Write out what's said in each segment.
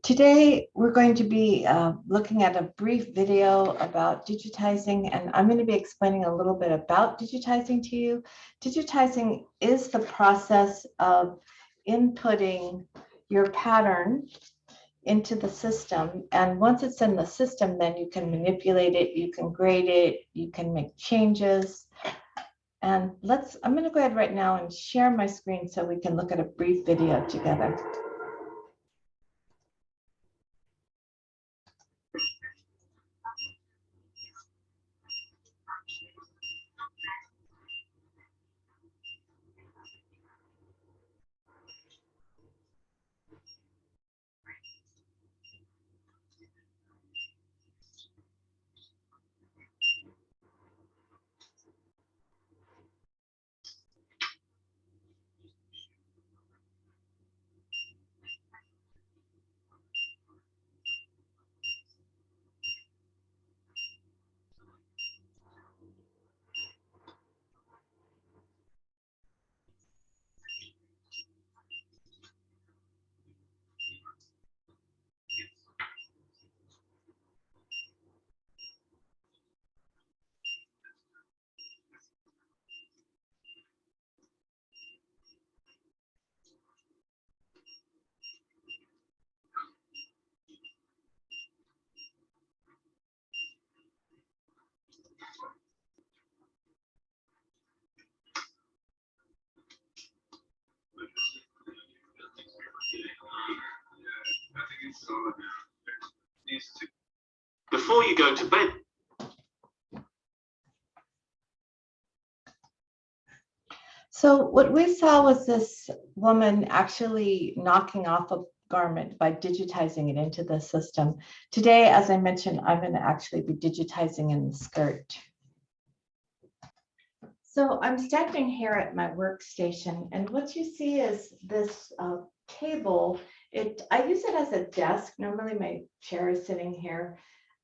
Today, we're going to be looking at a brief video about digitizing, and I'm going to be explaining a little bit about digitizing to you. Digitizing is the process of inputting your pattern into the system, and once it's in the system, then you can manipulate it, you can grade it, you can make changes. And I'm going to go ahead right now and share my screen so we can look at a brief video together. Before you go to bed. So what we saw was this woman actually knocking off a garment by digitizing it into the system. Today, as I mentioned, I'm going to actually be digitizing in the skirt. So I'm standing here at my workstation, and what you see is this table. I use it as a desk. Normally my chair is sitting here,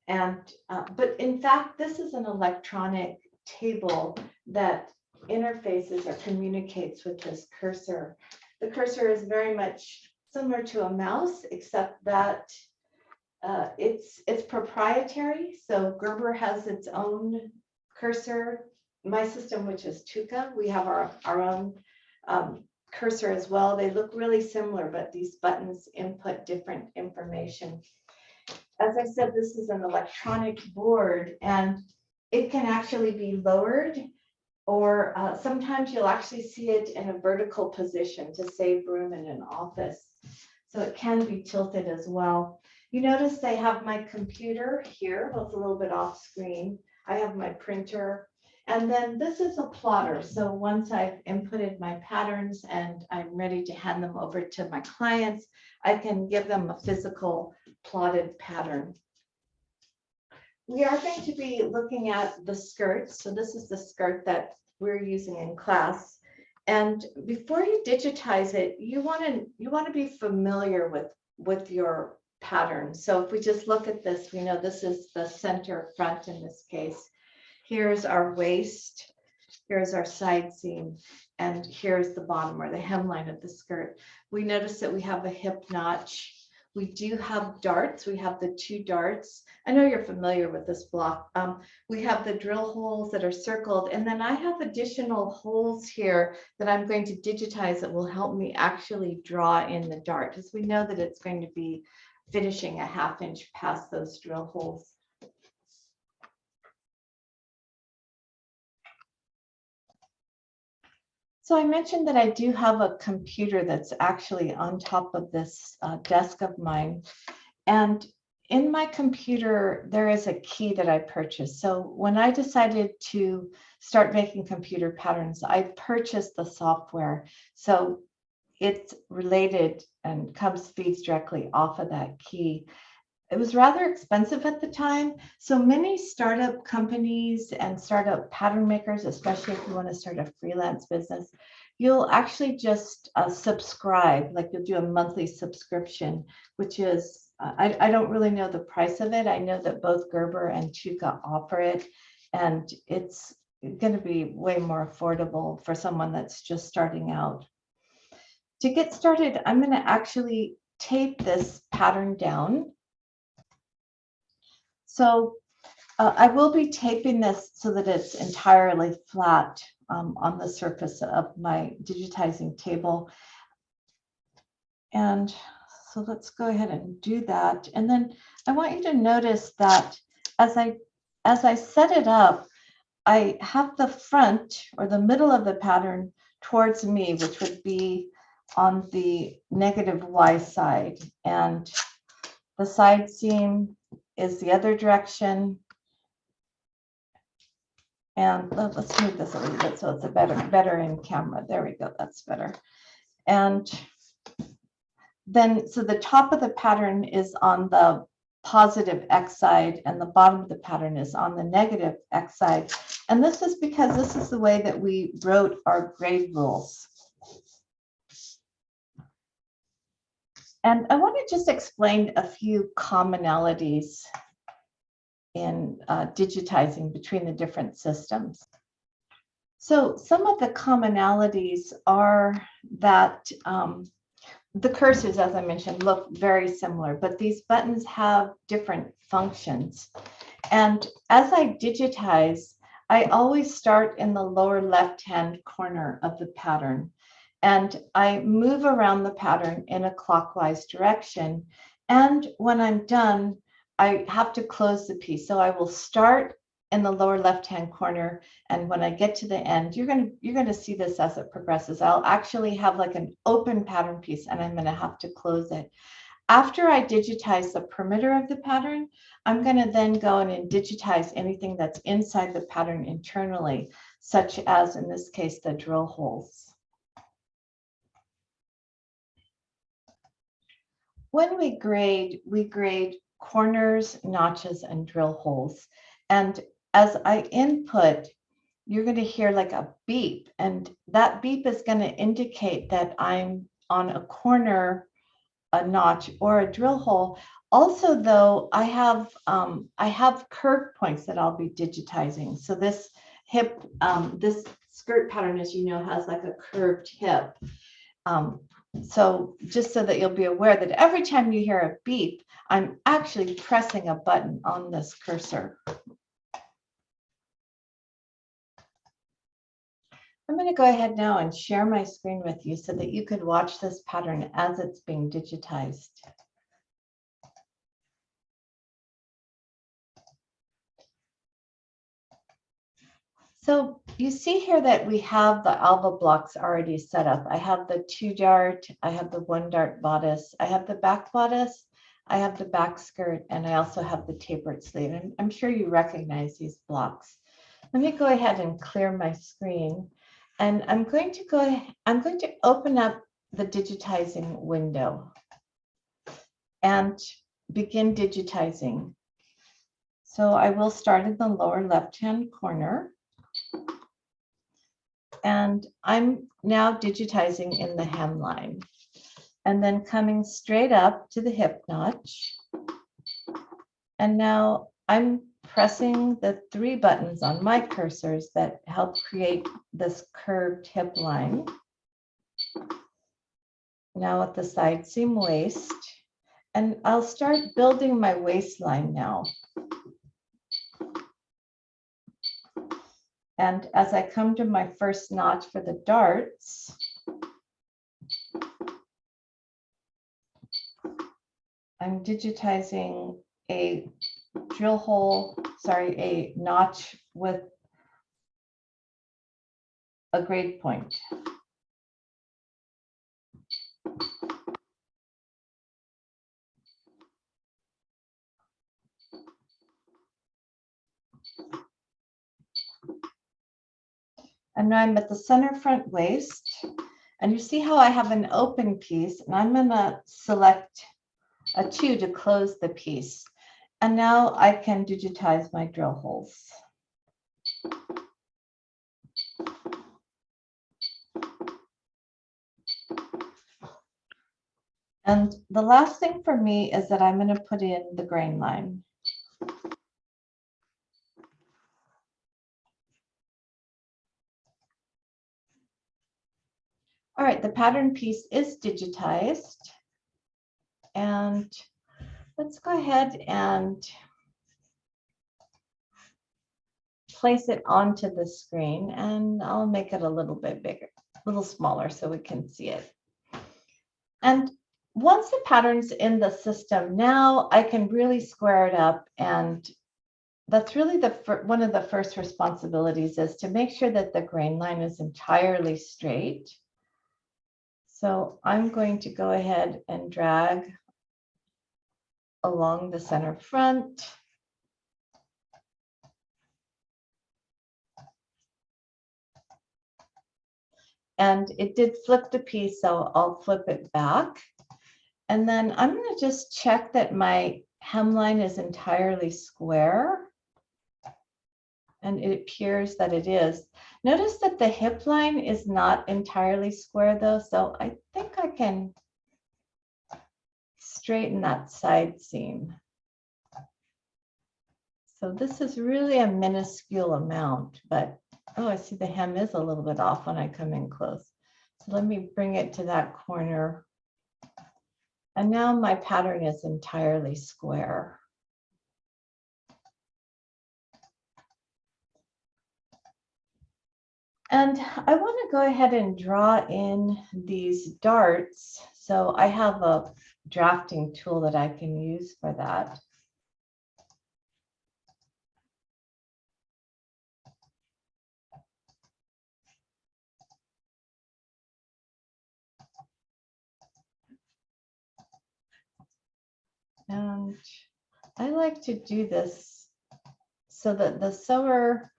but in fact, this is an electronic table that interfaces or communicates with this cursor. The cursor is very much similar to a mouse, except that it's proprietary. So Gerber has its own cursor. My system, which is Tuka, we have our own cursor as well. They look really similar, but these buttons input different information. As I said, this is an electronic board, and it can actually be lowered, or sometimes you'll actually see it in a vertical position to save room in an office. So it can be tilted as well. You notice I have my computer here. Well, it's a little bit off screen. I have my printer. And then this is a plotter. So once I've inputted my patterns and I'm ready to hand them over to my clients, I can give them a physical plotted pattern. We are going to be looking at the skirt. So this is the skirt that we're using in class. And before you digitize it, you want to be familiar with your pattern. So if we just look at this, we know this is the center front in this case. Here's our waist, here's our side seam, and here's the bottom or the hemline of the skirt. We notice that we have a hip notch. We do have darts. We have the 2 darts. I know you're familiar with this block. We have the drill holes that are circled, and then I have additional holes here that I'm going to digitize that will help me actually draw in the dart, because we know that it's going to be finishing a 1/2 inch past those drill holes. So I mentioned that I do have a computer that's actually on top of this desk of mine. And in my computer, there is a key that I purchased. So when I decided to start making computer patterns, I purchased the software. So it's related and feeds directly off of that key. It was rather expensive at the time. So many startup companies and startup pattern makers, especially if you want to start a freelance business, you'll actually just subscribe, like you'll do a monthly subscription, which is, I don't really know the price of it. I know that both Gerber and Tuka offer it, and it's going to be way more affordable for someone that's just starting out. To get started, I'm going to actually tape this pattern down. So I will be taping this so that it's entirely flat on the surface of my digitizing table. And so let's go ahead and do that. And then I want you to notice that as I set it up, I have the front or the middle of the pattern towards me, which would be on the negative Y side. And the side seam is the other direction. And let's move this a little bit so it's a better in camera. There we go, that's better. And then, so the top of the pattern is on the positive X side and the bottom of the pattern is on the negative X side. And this is because this is the way that we wrote our grade rules. And I want to just explain a few commonalities in digitizing between the different systems. So some of the commonalities are that the cursors, as I mentioned, look very similar, but these buttons have different functions. And as I digitize, I always start in the lower left-hand corner of the pattern. And I move around the pattern in a clockwise direction. And when I'm done, I have to close the piece. So I will start in the lower left-hand corner. And when I get to the end, you're going to see this as it progresses. I'll actually have like an open pattern piece and I'm going to have to close it. After I digitize the perimeter of the pattern, I'm going to then go in and digitize anything that's inside the pattern internally, such as in this case, the drill holes. When we grade corners, notches, and drill holes. And as I input, you're going to hear like a beep, and that beep is going to indicate that I'm on a corner, a notch, or a drill hole. Also, though, I have curve points that I'll be digitizing. So this hip, this skirt pattern, as you know, has like a curved hip. So just so that you'll be aware that every time you hear a beep, I'm actually pressing a button on this cursor. I'm going to go ahead now and share my screen with you so that you could watch this pattern as it's being digitized. So you see here that we have the alba blocks already set up. I have the 2-dart, I have the 1-dart bodice, I have the back bodice, I have the back skirt, and I also have the tapered sleeve. And I'm sure you recognize these blocks. Let me go ahead and clear my screen. And I'm going to open up the digitizing window and begin digitizing. So I will start in the lower left-hand corner. And I'm now digitizing in the hemline. And then coming straight up to the hip notch. And now I'm pressing the 3 buttons on my cursors that help create this curved hip line. Now at the side seam waist, and I'll start building my waistline now. And as I come to my first notch for the darts, I'm digitizing a drill hole, a notch with a grade point. And now I'm at the center front waist, and you see how I have an open piece, and I'm going to select a 2 to close the piece. And now I can digitize my drill holes. And the last thing for me is that I'm going to put in the grain line. All right, the pattern piece is digitized. And And let's go ahead and place it onto the screen, and I'll make it a little bit bigger, a little smaller so we can see it. And once the pattern's in the system, now I can really square it up, and that's really one of the first responsibilities is to make sure that the grain line is entirely straight. So I'm going to go ahead and drag along the center front. And it did flip the piece, so I'll flip it back. And then I'm going to just check that my hemline is entirely square. And it appears that it is. Notice that the hip line is not entirely square though, so I think I can straighten that side seam. So this is really a minuscule amount, but oh, I see the hem is a little bit off when I come in close. So let me bring it to that corner. And now my pattern is entirely square. And I want to go ahead and draw in these darts. So I have a drafting tool that I can use for that. And I like to do this so that the sewer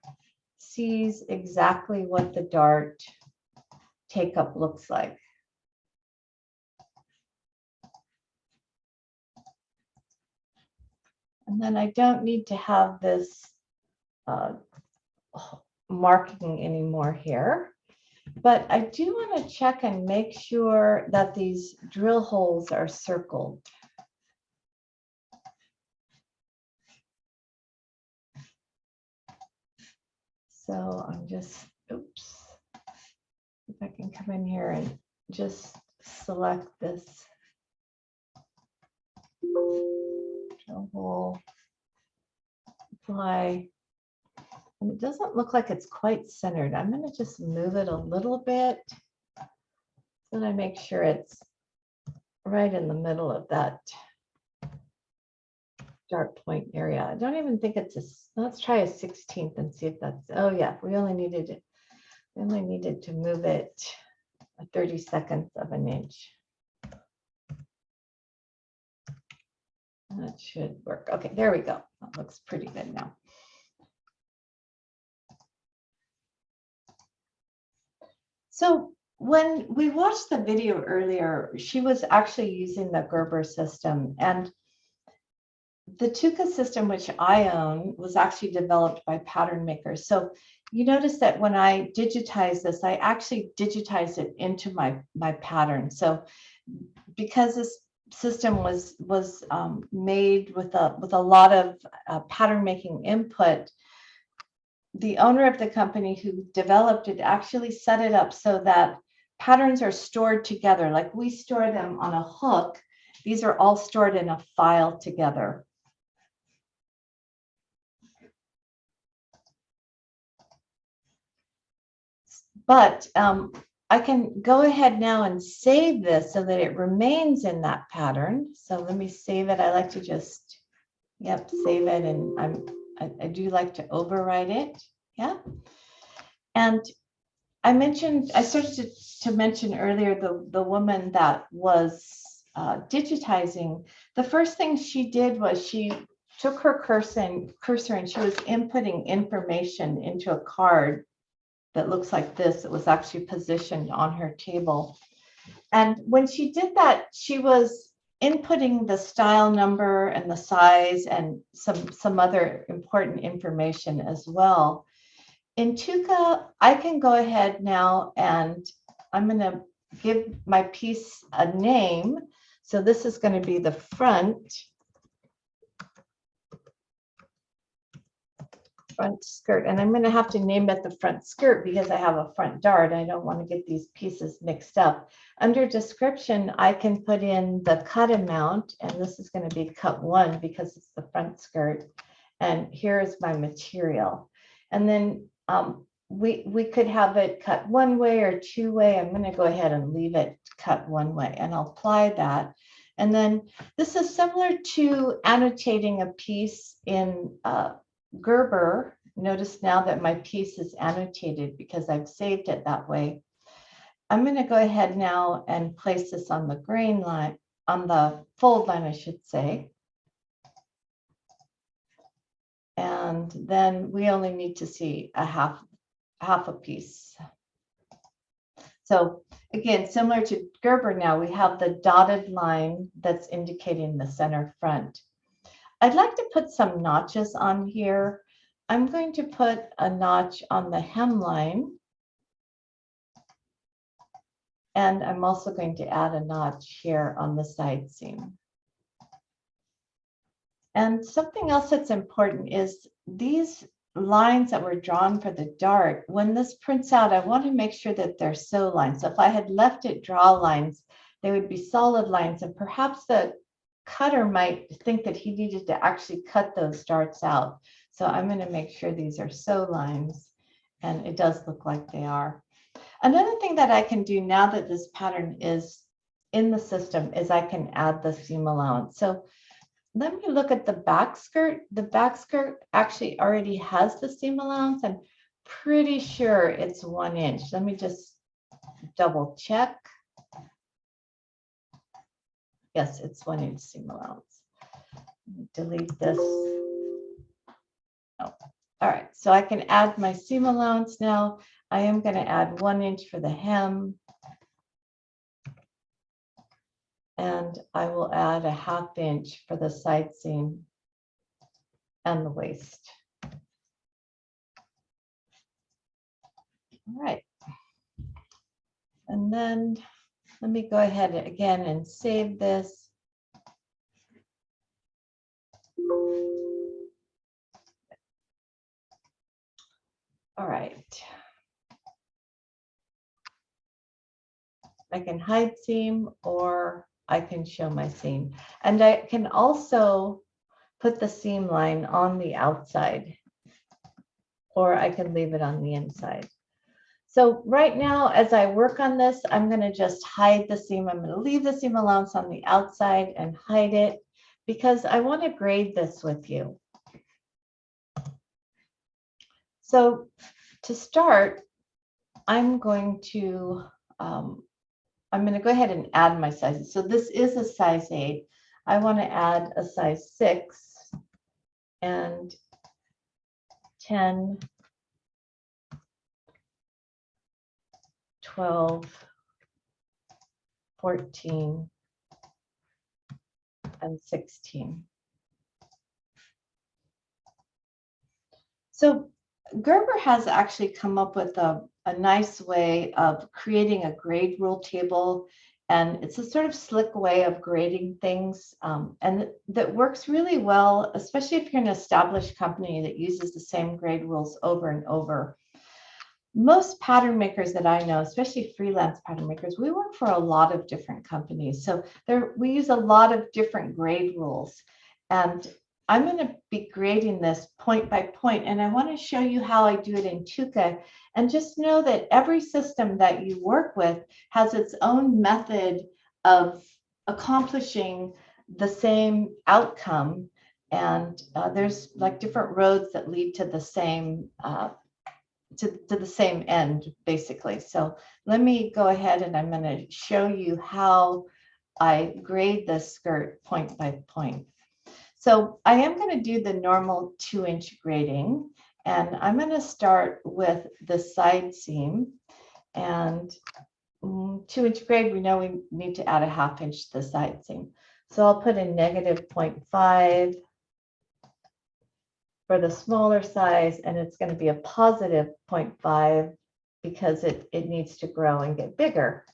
sees exactly what the dart take-up looks like. And then I don't need to have this marking anymore here. But I do want to check and make sure that these drill holes are circled. So I'm just, oops, if I can come in here and just select this drill hole, apply. And it doesn't look like it's quite centered. I'm going to just move it a little bit so that I make sure it's right in the middle of that dart point area. I don't even think it's a, let's try a 16th and see if that's, oh yeah, we only needed to move it a 32nd of an inch. That should work. Okay, there we go. That looks pretty good now. So when we watched the video earlier, she was actually using the Gerber system, and the Tuka system, which I own, was actually developed by pattern makers. So you notice that when I digitize this, I actually digitized it into my pattern. So because this system was made with a lot of pattern making input, the owner of the company who developed it actually set it up so that patterns are stored together. Like we store them on a hook, these are all stored in a file together. But I can go ahead now and save this so that it remains in that pattern. So let me save it. I like to just, yep, save it. And I do like to overwrite it. Yeah. And I started to mention earlier the woman that was digitizing. The first thing she did was she took her cursor and she was inputting information into a card that looks like this. It was actually positioned on her table. And when she did that, she was inputting the style number and the size and some other important information as well. In Tuka, I can go ahead now and I'm going to give my piece a name. So this is going to be the front. front skirt, and I'm going to have to name it the front skirt because I have a front dart. I don't want to get these pieces mixed up. Under description, I can put in the cut amount, and this is going to be cut 1 because it's the front skirt. And here is my material. And then we could have it cut 1 way or 2 way. I'm going to go ahead and leave it cut 1 way, and I'll apply that. And then this is similar to annotating a piece in Gerber. Notice now that my piece is annotated because I've saved it that way. I'm going to go ahead now and place this on the grain line, on the fold line, I should say. And then we only need to see a half a piece. So again, similar to Gerber now, we have the dotted line that's indicating the center front. I'd like to put some notches on here. I'm going to put a notch on the hemline. And I'm also going to add a notch here on the side seam. And something else that's important is these lines that were drawn for the dart, when this prints out, I want to make sure that they're sew lines. So if I had left it draw lines, they would be solid lines, and perhaps the cutter might think that he needed to actually cut those darts out. So I'm going to make sure these are sew lines, and it does look like they are. Another thing that I can do now that this pattern is in the system is I can add the seam allowance. So let me look at the back skirt. The back skirt actually already has the seam allowance. I'm pretty sure it's 1 inch. Let me just double check. Yes, it's 1 inch seam allowance. Delete this. Oh, all right, so I can add my seam allowance now. I am going to add 1 inch for the hem. And I will add a ½ inch for the side seam and the waist. All right. And then let me go ahead again and save this. All right. I can hide seam, or I can show my seam. And I can also put the seam line on the outside, or I can leave it on the inside. So right now, as I work on this, I'm going to just hide the seam. I'm going to leave the seam allowance on the outside and hide it because I want to grade this with you. So to start, I'm going to go ahead and add my sizes. So this is a size 8. I want to add a size 6 and 10, 12, 14, and 16. So Gerber has actually come up with a nice way of creating a grade rule table, and it's a sort of slick way of grading things, and that works really well, especially if you're an established company that uses the same grade rules over and over. Most pattern makers that I know, especially freelance pattern makers, we work for a lot of different companies. So we use a lot of different grade rules. And I'm going to be grading this point by point. And I want to show you how I do it in Tukatech. And just know that every system that you work with has its own method of accomplishing the same outcome. And there's like different roads that lead to the same to the same end, basically. So let me go ahead and I'm going to show you how I grade this skirt point by point. So I am going to do the normal 2-inch grading, and I'm going to start with the side seam. And 2-inch grade, we know we need to add a ½ inch to the side seam. So I'll put in -0.5 for the smaller size, and it's going to be a positive 0.5 because it needs to grow and get bigger.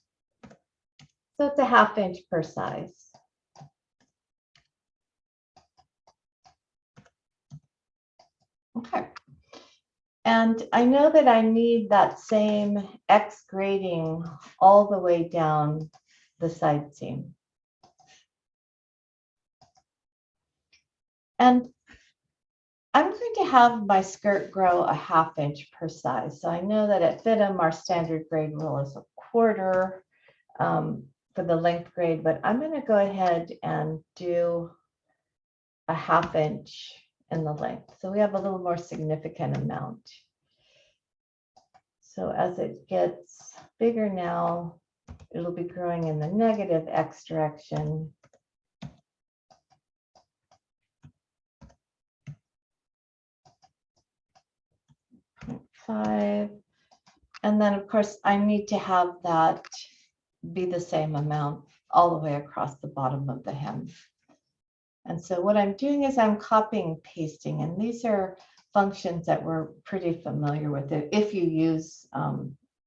So it's a ½ inch per size. Okay, And I know that I need that same X grading all the way down the side seam. And I'm going to have my skirt grow a 1/2 inch per size. So I know that at FITM, our standard grade rule is 1/4 for the length grade, but I'm going to go ahead and do a 1/2 inch in the length. So we have a little more significant amount. So as it gets bigger now, it'll be growing in the negative X direction. 0.5. And then, of course, I need to have that be the same amount all the way across the bottom of the hem. And so what I'm doing is I'm copying and pasting, and these are functions that we're pretty familiar with if you use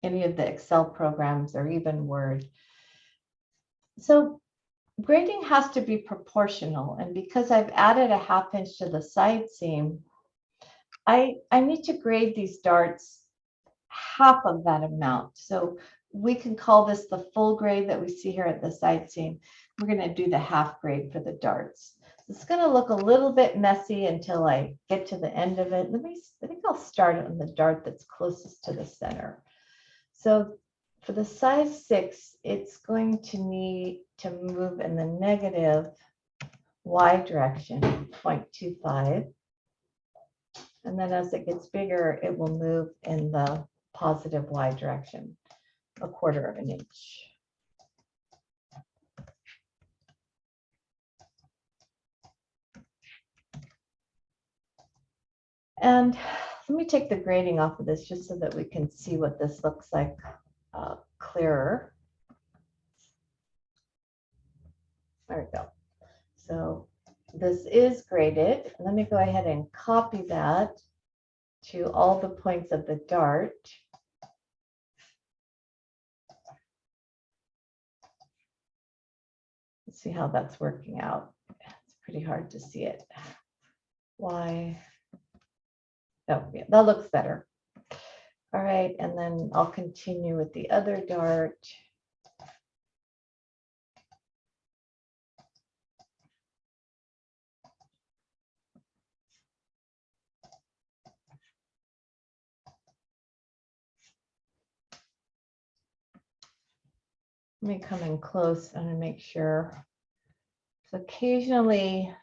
any of the Excel programs or even Word. So grading has to be proportional, and because I've added a 1/2 inch to the side seam, I need to grade these darts half of that amount. So we can call this the full grade that we see here at the side seam. We're going to do the half grade for the darts. It's going to look a little bit messy until I get to the end of it. I think I'll start on the dart that's closest to the center. So for the size 6, it's going to need to move in the negative Y direction, 0.25. And then as it gets bigger, it will move in the positive Y direction, 1/4 inch. And let me take the grading off of this just so that we can see what this looks like clearer. There we go. So this is graded. Let me go ahead and copy that to all the points of the dart. Let's see how that's working out. It's pretty hard to see it. Why? Oh, yeah, that looks better. All right, and then I'll continue with the other dart. Let me come in close and make sure. So occasionally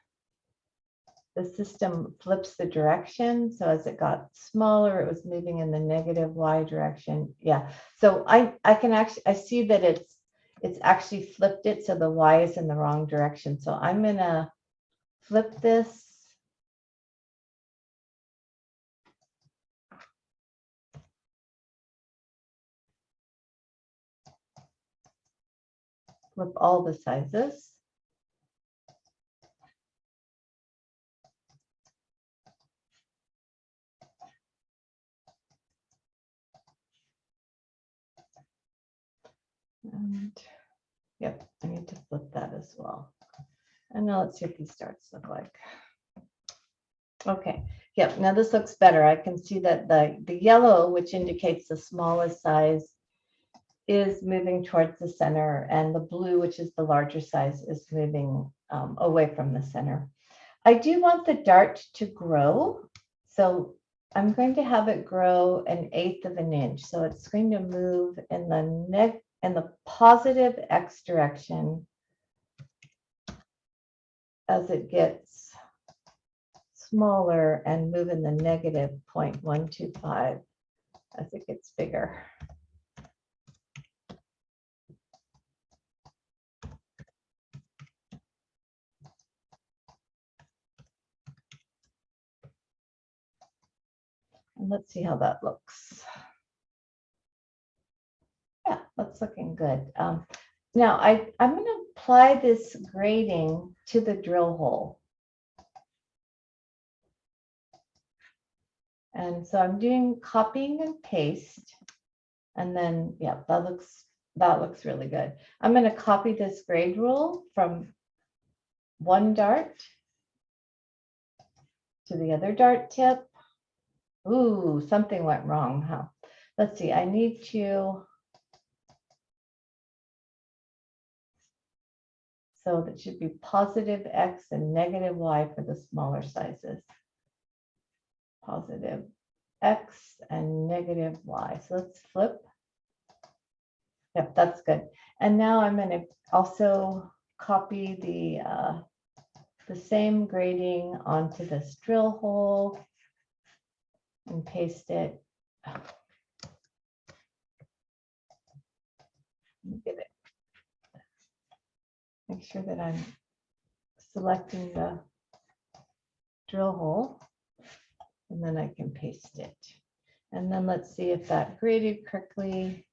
the system flips the direction. So as it got smaller, it was moving in the negative Y direction. Yeah. So I can actually, I see that it's actually flipped it. So the Y is in the wrong direction. So I'm going to flip this. Flip all the sizes. And yep, I need to flip that as well. And now let's see what these darts look like. Okay, yep, now this looks better. I can see that the yellow, which indicates the smallest size, is moving towards the center, and the blue, which is the larger size, is moving away from the center. I do want the dart to grow, so I'm going to have it grow 1/8 inch. So it's going to move in the positive X direction as it gets smaller, and move in the negative 0.125 as it gets bigger. And let's see how that looks. Yeah, that's looking good. Now I'm going to apply this grading to the drill hole. And so I'm doing copying and paste. And then, yeah, that looks really good. I'm going to copy this grade rule from one dart to the other dart tip, Ooh, something went wrong, huh? Let's see, I need to, so that should be positive X and negative Y for the smaller sizes. Positive X and negative Y. So let's flip. Yep, that's good. And now I'm going to also copy the same grading onto this drill hole and paste it. Get it. Make sure that I'm selecting the drill hole, and then I can paste it. And then let's see if that graded correctly.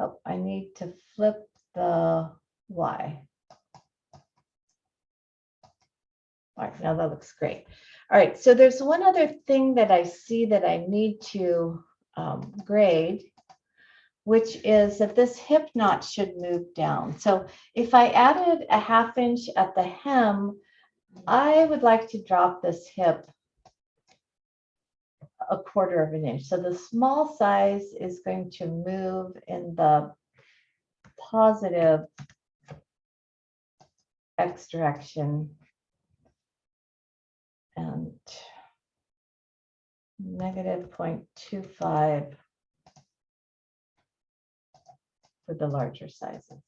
Oh, I need to flip the Y. All right, now that looks great. All right, so there's one other thing that I see that I need to grade, which is that this hip knot should move down. So if I added a 1/2 inch at the hem, I would like to drop this hip 1/4 inch. So the small size is going to move in the positive X direction and negative 0.25 for the larger sizes.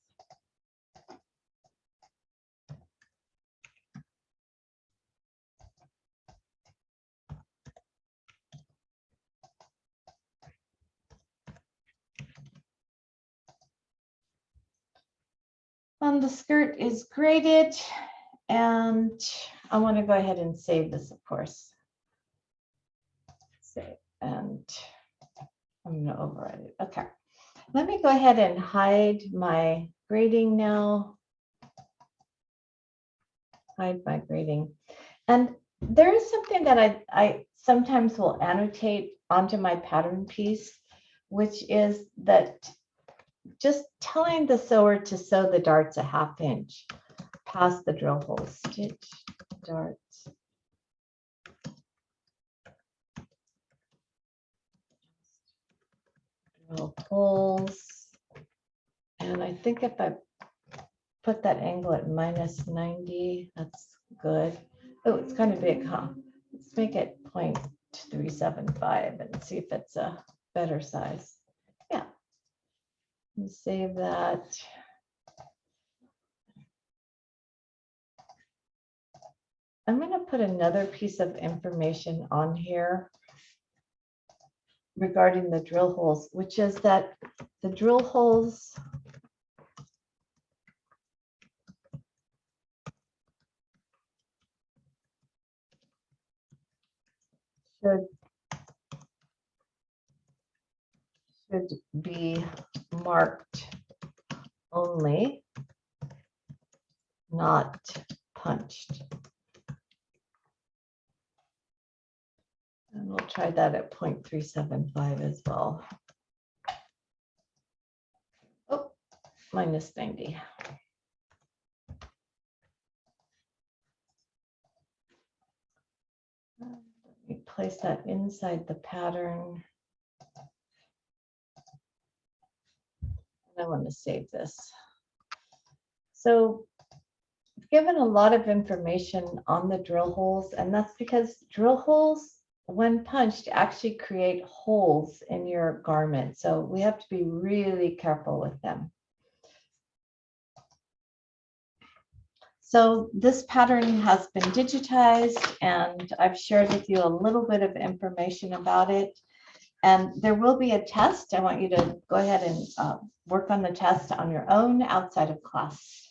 The skirt is graded, and I want to go ahead and save this, of course. Save, and I'm going to override it. Okay, let me go ahead and hide my grading now. Hide my grading. And there is something that I sometimes will annotate onto my pattern piece, which is that just telling the sewer to sew the darts a 1/2 inch past the drill hole. Stitch darts. Drill holes. And I think if I put that angle at -90, that's good. Oh, it's kind of big, huh? Let's make it 0.375 and see if it's a better size. Yeah. Save that. I'm going to put another piece of information on here regarding the drill holes, which is that the drill holes should be marked only, not punched. And we'll try that at 0.375 as well. Oh, -90. Let me place that inside the pattern. I want to save this. So I've given a lot of information on the drill holes, and that's because drill holes, when punched, actually create holes in your garment. So we have to be really careful with them. So this pattern has been digitized, and I've shared with you a little bit of information about it. And there will be a test. I want you to go ahead and work on the test on your own outside of class.